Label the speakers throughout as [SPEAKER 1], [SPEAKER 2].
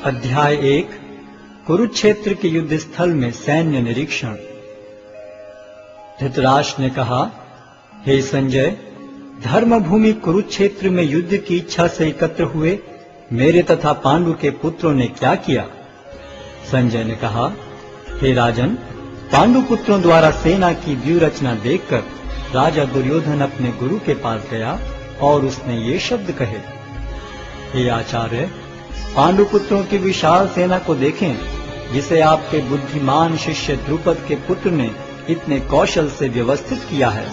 [SPEAKER 1] अध्याय 1 कुरुक्षेत्र के युद्ध स्थल में सैन्य निरीक्षण। धृतराष्ट्र ने कहा, हे संजय, धर्मभूमि कुरुक्षेत्र में युद्ध की इच्छा से एकत्र हुए मेरे तथा पांडु के पुत्रों ने क्या किया? संजय ने कहा, हे राजन, पांडु पुत्रों द्वारा सेना की व्यूह रचना देखकर राजा दुर्योधन अपने गुरु के पास गया और उसने ये शब्द कहे, हे आचार्य, पांडु पुत्रों की विशाल सेना को देखें, जिसे आपके बुद्धिमान शिष्य द्रुपद के पुत्र ने इतने कौशल से व्यवस्थित किया है।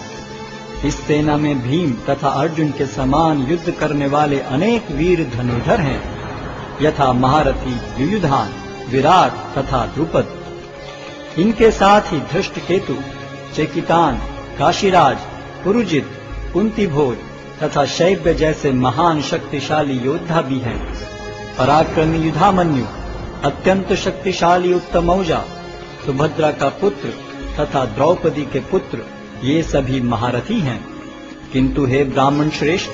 [SPEAKER 1] इस सेना में भीम तथा अर्जुन के समान युद्ध करने वाले अनेक वीर धनुर्धर हैं, यथा महारथी युयुधान, विराट तथा द्रुपद। इनके साथ ही धृष्टकेतु, चेकितान, काशीराज, पुरुजित, कुंतीभोज तथा शैब्य जैसे महान शक्तिशाली योद्धा भी हैं। पराक्रमी युधामन्यु, अत्यंत शक्तिशाली उत्तमौजा, सुभद्रा का पुत्र तथा द्रौपदी के पुत्र, ये सभी महारथी हैं। किंतु हे ब्राह्मण श्रेष्ठ,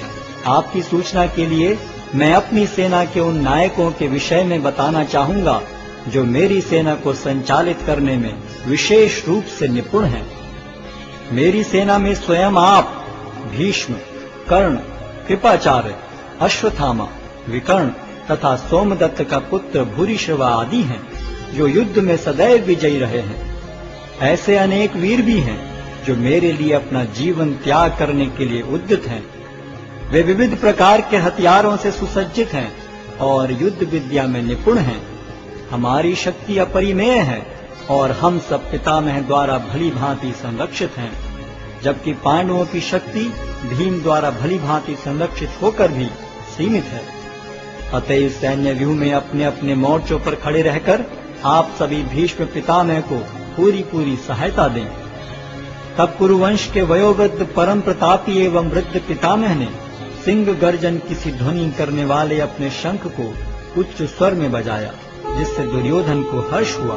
[SPEAKER 1] आपकी सूचना के लिए मैं अपनी सेना के उन नायकों के विषय में बताना चाहूंगा जो मेरी सेना को संचालित करने में विशेष रूप से निपुण हैं। मेरी सेना में स्वयं आप, भीष्म, कर्ण, कृपाचार्य, अश्वत्थामा, विकर्ण तथा सोमदत्त का पुत्र भूरिश्रवा आदि हैं, जो युद्ध में सदैव विजयी रहे हैं। ऐसे अनेक वीर भी हैं जो मेरे लिए अपना जीवन त्याग करने के लिए उद्यत हैं। वे विविध प्रकार के हथियारों से सुसज्जित हैं और युद्ध विद्या में निपुण हैं। हमारी शक्ति अपरिमेय है और हम सब पितामह द्वारा भली भांति संरक्षित हैं, जबकि पांडवों की शक्ति भीम द्वारा भली भांति संरक्षित होकर भी सीमित है। अतएव सैन्य व्यूह में अपने अपने मोर्चों पर खड़े रहकर आप सभी भीष्म पितामह को पूरी सहायता दें। तब कुरुवंश के वयोवृद्ध परम प्रतापी एवं वृद्ध पितामह ने सिंह गर्जन किसी ध्वनि करने वाले अपने शंख को उच्च स्वर में बजाया, जिससे दुर्योधन को हर्ष हुआ।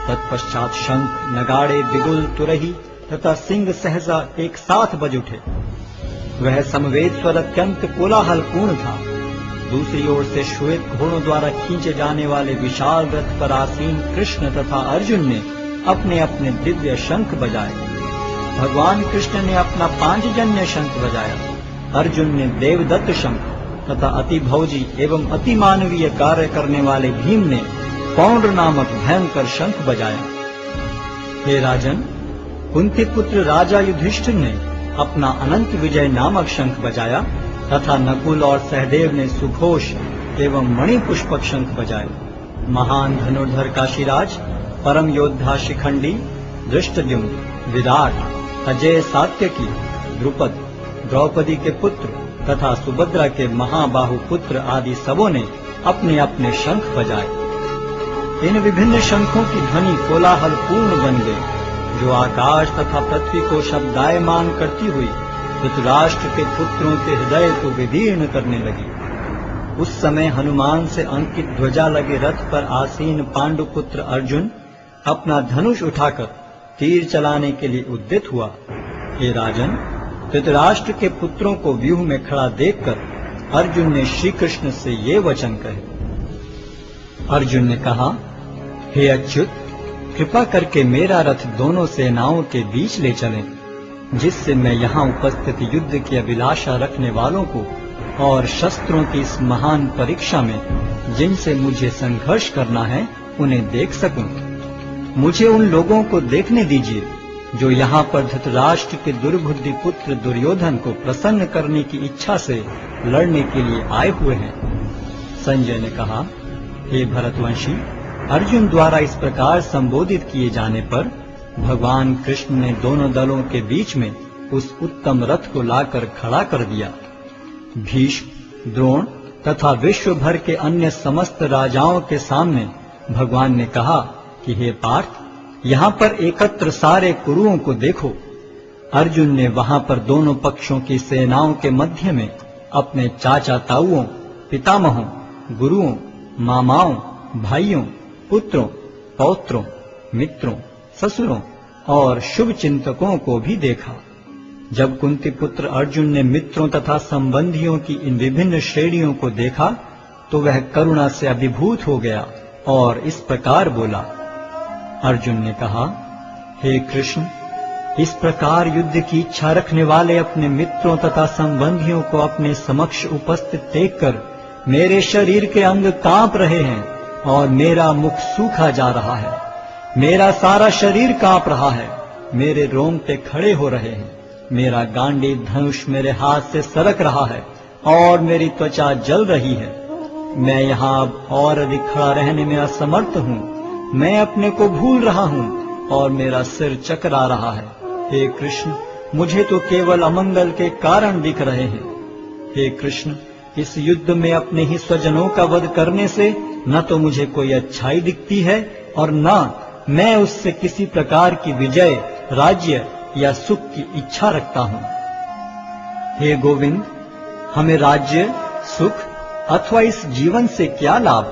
[SPEAKER 1] तत्पश्चात शंख, नगाड़े, बिगुल, तुरही तथा सिंह सहसा एक साथ बज उठे। वह समवेत स्वर अत्यंत कोलाहलपूर्ण था। दूसरी ओर से श्वेत घोड़ों द्वारा खींचे जाने वाले विशाल रथ पर आसीन कृष्ण तथा अर्जुन ने अपने अपने दिव्य शंख बजाए। भगवान कृष्ण ने अपना पांचजन्य शंख बजाया, अर्जुन ने देवदत्त शंख तथा अति भौजी एवं अति मानवीय कार्य करने वाले भीम ने पौंड्र नामक भयंकर शंख बजाया। हे राजन, कुंती पुत्र राजा युधिष्ठिर ने अपना अनंत विजय नामक शंख बजाया तथा नकुल और सहदेव ने सुघोष एवं मणि पुष्पक शंख बजाए। महान धनुर्धर काशीराज, परम योद्धा शिखंडी, धृष्टद्युम्न, विराट, अजय सात्यकी, द्रुपद, द्रौपदी के पुत्र तथा सुभद्रा के महाबाहु पुत्र आदि सबों ने अपने अपने शंख बजाए। इन विभिन्न शंखों की ध्वनि कोलाहलपूर्ण बन गई, जो आकाश तथा पृथ्वी को शब्दायमान करती हुई धृतराष्ट्र के पुत्रों के हृदय को विदीर्ण करने लगी। उस समय हनुमान से अंकित ध्वजा लगे रथ पर आसीन पांडु पुत्र अर्जुन अपना धनुष उठाकर तीर चलाने के लिए उद्यत हुआ। हे राजन, धृतराष्ट्र के पुत्रों को व्यूह में खड़ा देखकर अर्जुन ने श्री कृष्ण से ये वचन कहे। अर्जुन ने कहा, हे अच्युत, कृपा करके मेरा रथ दोनों सेनाओं के बीच ले चलें, जिससे मैं यहाँ उपस्थित युद्ध की अभिलाषा रखने वालों को और शस्त्रों की इस महान परीक्षा में जिनसे मुझे संघर्ष करना है उन्हें देख सकूं। मुझे उन लोगों को देखने दीजिए जो यहाँ पर धृतराष्ट्र के दुर्बुद्धि पुत्र दुर्योधन को प्रसन्न करने की इच्छा से लड़ने के लिए आए हुए हैं। संजय ने कहा, हे भरतवंशी, अर्जुन द्वारा इस प्रकार संबोधित किए जाने पर भगवान कृष्ण ने दोनों दलों के बीच में उस उत्तम रथ को लाकर खड़ा कर दिया। भीष्म, द्रोण तथा विश्व भर के अन्य समस्त राजाओं के सामने भगवान ने कहा कि हे पार्थ, यहाँ पर एकत्र सारे कुरुओं को देखो। अर्जुन ने वहां पर दोनों पक्षों की सेनाओं के मध्य में अपने चाचा ताऊओं, पितामहों, गुरुओं, मामाओं, भाइयों, पुत्रों, पौत्रों, मित्रों, ससुरों और शुभ चिंतकों को भी देखा। जब कुंती पुत्र अर्जुन ने मित्रों तथा संबंधियों की इन विभिन्न श्रेणियों को देखा तो वह करुणा से अभिभूत हो गया और इस प्रकार बोला। अर्जुन ने कहा, हे कृष्ण, इस प्रकार युद्ध की इच्छा रखने वाले अपने मित्रों तथा संबंधियों को अपने समक्ष उपस्थित देखकर मेरे शरीर के अंग कांप रहे हैं और मेरा मुख सूखा जा रहा है। मेरा सारा शरीर कांप रहा है, मेरे रोंगटे खड़े हो रहे हैं, मेरा गांडीव धनुष मेरे हाथ से सरक रहा है और मेरी त्वचा जल रही है। मैं यहाँ अब और अधिक खड़ा रहने में असमर्थ हूँ। मैं अपने को भूल रहा हूँ और मेरा सिर चकरा रहा है। हे कृष्ण, मुझे तो केवल अमंगल के कारण दिख रहे हैं। हे कृष्ण, इस युद्ध में अपने ही स्वजनों का वध करने से न तो मुझे कोई अच्छाई दिखती है और न मैं उससे किसी प्रकार की विजय, राज्य या सुख की इच्छा रखता हूँ। हे गोविंद, हमें राज्य, सुख अथवा इस जीवन से क्या लाभ,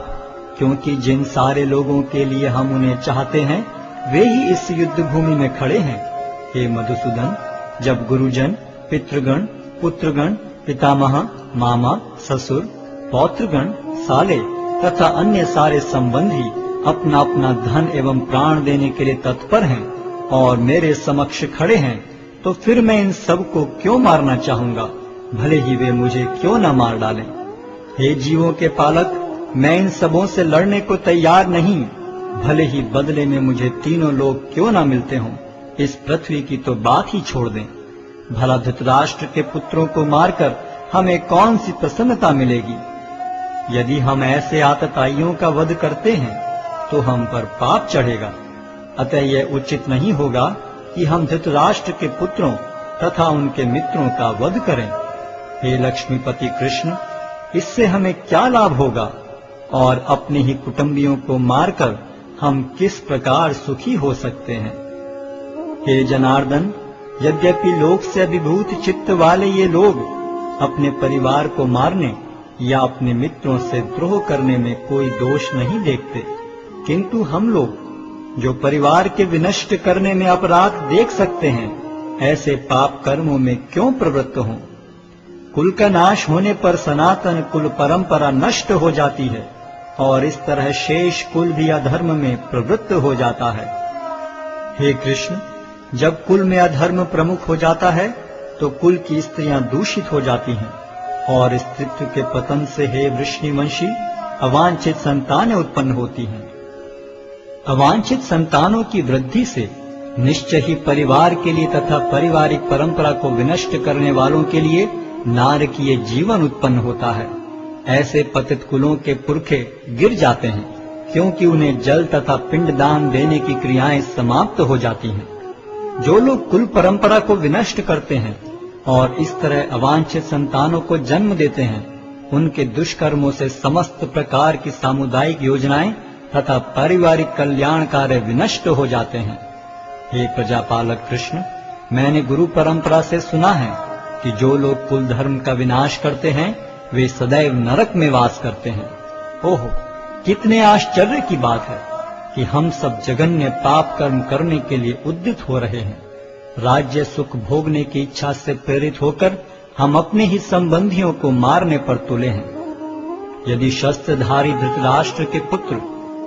[SPEAKER 1] क्योंकि जिन सारे लोगों के लिए हम उन्हें चाहते हैं वे ही इस युद्ध भूमि में खड़े हैं। हे मधुसूदन, जब गुरुजन, पितृगण, पुत्रगण, पितामह, मामा, ससुर, पौत्रगण, साले तथा अन्य सारे संबंधी अपना अपना धन एवं प्राण देने के लिए तत्पर हैं और मेरे समक्ष खड़े हैं, तो फिर मैं इन सब को क्यों मारना चाहूंगा, भले ही वे मुझे क्यों न मार डालें। हे जीवों के पालक, मैं इन सबों से लड़ने को तैयार नहीं, भले ही बदले में मुझे तीनों लोग क्यों न मिलते हों। इस पृथ्वी की तो बात ही छोड़ दें। भला धृतराष्ट्र के पुत्रों को मारकर हमें कौन सी प्रसन्नता मिलेगी। यदि हम ऐसे आतताइयों का वध करते हैं तो हम पर पाप चढ़ेगा। अतः यह उचित नहीं होगा कि हम धृतराष्ट्र के पुत्रों तथा उनके मित्रों का वध करें। हे लक्ष्मीपति कृष्ण, इससे हमें क्या लाभ होगा और अपने ही कुटुंबियों को मारकर हम किस प्रकार सुखी हो सकते हैं। हे जनार्दन, यद्यपि लोक से अभिभूत चित्त वाले ये लोग अपने परिवार को मारने या अपने मित्रों से द्रोह करने में कोई दोष नहीं देखते, किंतु हम लोग जो परिवार के विनष्ट करने में अपराध देख सकते हैं, ऐसे पाप कर्मों में क्यों प्रवृत्त हों। कुल का नाश होने पर सनातन कुल परंपरा नष्ट हो जाती है और इस तरह शेष कुल भी अधर्म में प्रवृत्त हो जाता है। हे कृष्ण, जब कुल में अधर्म प्रमुख हो जाता है तो कुल की स्त्रियां दूषित हो जाती हैं और स्त्रीत्व के पतन से हे वृष्णिवंशी अवांछित संतानें उत्पन्न होती हैं। अवांछित संतानों की वृद्धि से निश्चय ही परिवार के लिए तथा पारिवारिक परंपरा को विनष्ट करने वालों के लिए नारकीय जीवन उत्पन्न होता है। ऐसे पतित कुलों के पुरखे गिर जाते हैं, क्योंकि उन्हें जल तथा पिंडदान देने की क्रियाएं समाप्त हो जाती हैं। जो लोग कुल परंपरा को विनष्ट करते हैं और इस तरह अवांछित संतानों को जन्म देते हैं, उनके दुष्कर्मों से समस्त प्रकार की सामुदायिक योजनाएं तथा पारिवारिक कल्याण कार्य विनष्ट हो जाते हैं। हे प्रजापालक कृष्ण, मैंने गुरु परंपरा से सुना है कि जो लोग कुल धर्म का विनाश करते हैं वे सदैव नरक में वास करते हैं। ओहो, कितने आश्चर्य की बात है कि हम सब जघन्य पाप कर्म करने के लिए उद्यत हो रहे हैं। राज्य सुख भोगने की इच्छा से प्रेरित होकर हम अपने ही संबंधियों को मारने पर तुले हैं। यदि शस्त्रधारी धृतराष्ट्र के पुत्र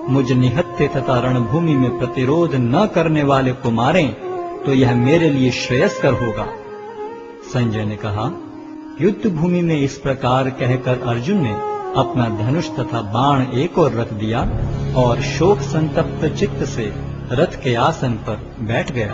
[SPEAKER 1] मुझ निहत्थे तथा रणभूमि में प्रतिरोध न करने वाले को मारें तो यह मेरे लिए श्रेयस्कर होगा। संजय ने कहा, युद्ध भूमि में इस प्रकार कहकर अर्जुन ने अपना धनुष तथा बाण एक ओर रख दिया और शोक संतप्त चित्त से रथ के आसन पर बैठ गया।